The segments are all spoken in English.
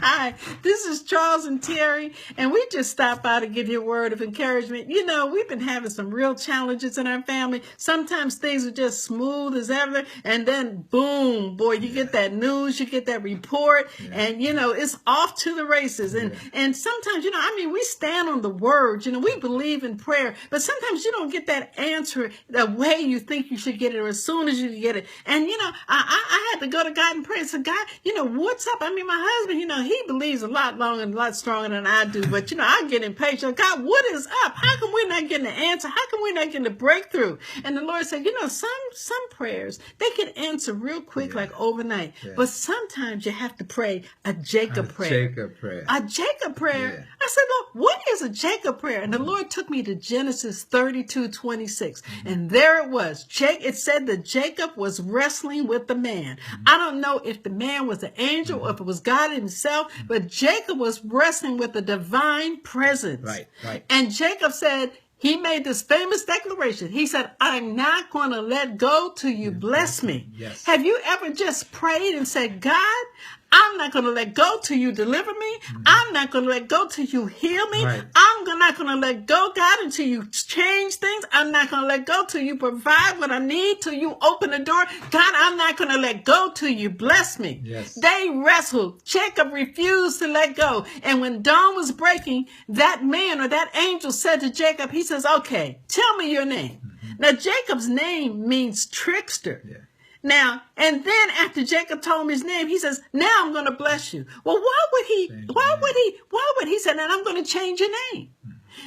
Hi, this is Charles and Terry, and we just stopped by to give you a word of encouragement. You know, we've been having some real challenges in our family. Sometimes things are just smooth as ever, and then boom, boy, you get that news, you get that report, and you know, it's off to the races. And sometimes, you know, I mean, we stand on the word, you know, we believe in prayer, but sometimes you don't get that answer the way you think you should get it or as soon as you get it. And you know, I had to go to God and pray and say, God, you know, what's up? I mean, my husband, you know, he believes a lot longer and a lot stronger than I do, but you know, I get impatient. God, what is up? How come we're not getting the answer? How come we're not getting the breakthrough? And the Lord said, you know, some prayers, they can answer real quick, like overnight, but sometimes you have to pray a Jacob prayer. A Jacob prayer. I said, Lord, what is a Jacob prayer? And the Lord took me to Genesis 32:26. And there it was. It said that Jacob was wrestling with the man. I don't know if the man was an angel or if it was God himself, but Jacob was wrestling with the divine presence. Right. And Jacob said, he made this famous declaration. He said, I'm not going to let go till you bless me. Yes. Have you ever just prayed and said, God, I'm not going to let go till you deliver me. I'm not going to let go till you heal me. I'm not going to let go, God, until you change things. I'm not going to let go till you provide what I need, till you open the door. God, I'm not going to let go till you bless me. Yes. They wrestled. Jacob refused to let go. And when dawn was breaking, that man or that angel said to Jacob, he says, okay, tell me your name. Now, Jacob's name means trickster. Now, and then after Jacob told him his name, he says, now I'm going to bless you. Well, why would he say, now I'm going to change your name?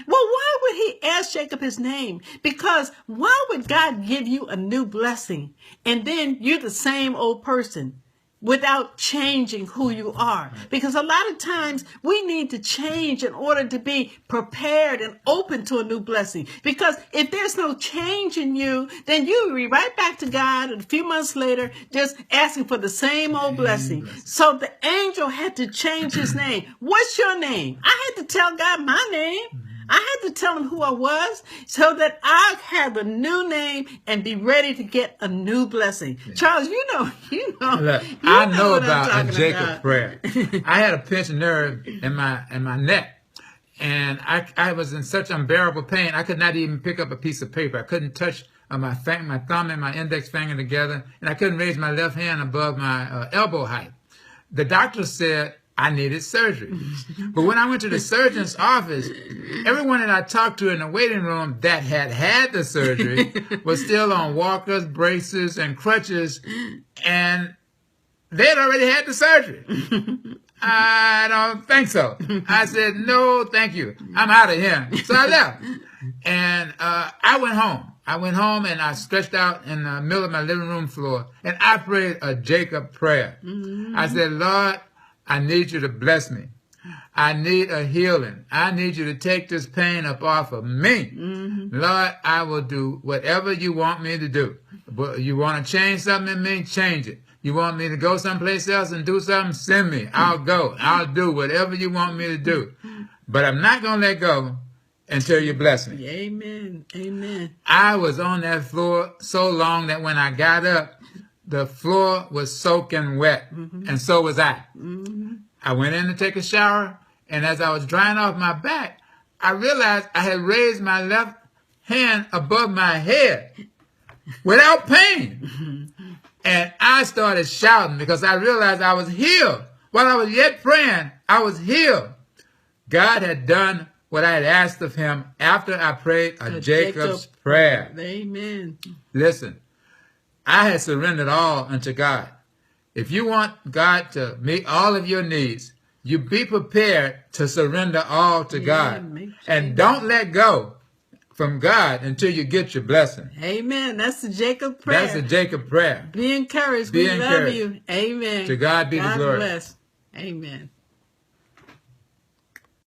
Well, why would he ask Jacob his name? Because why would God give you a new blessing and then you're the same old person without changing who you are? Because a lot of times we need to change in order to be prepared and open to a new blessing. Because if there's no change in you, then you'll be right back to God and a few months later just asking for the same old blessing. So the angel had to change his name. What's your name? I had to tell God my name. I had to tell him who I was so that I have a new name and be ready to get a new blessing. Charles, you know. Look, I know about a Jacob prayer. I had a pinched nerve in my neck, and I was in such unbearable pain. I could not even pick up a piece of paper. I couldn't touch my thumb and my index finger together, and I couldn't raise my left hand above my elbow height. The doctor said I needed surgery. But when I went to the surgeon's office, everyone that I talked to in the waiting room that had the surgery was still on walkers, braces, and crutches, and they had already had the surgery. I don't think so. I said, no, thank you. I'm out of here. So I left. And I went home. I went home and I stretched out in the middle of my living room floor, and I prayed a Jacob prayer. I said, Lord, I need you to bless me. I need a healing. I need you to take this pain up off of me. Lord, I will do whatever you want me to do. But you want to change something in me? Change it. You want me to go someplace else and do something? Send me. I'll go. I'll do whatever you want me to do. But I'm not going to let go until you bless me. Amen. Amen. I was on that floor so long that when I got up, the floor was soaking wet, and so was I. I went in to take a shower, and as I was drying off my back, I realized I had raised my left hand above my head without pain. And I started shouting because I realized I was healed. While I was yet praying, I was healed. God had done what I had asked of him after I prayed a Jacob's prayer. Amen. Listen. I had surrendered all unto God. If you want God to meet all of your needs, you be prepared to surrender all to God. And don't let go from God until you get your blessing. Amen. That's the Jacob prayer. That's the Jacob prayer. Be encouraged. We love you. Amen. To God be the glory. God bless. Amen.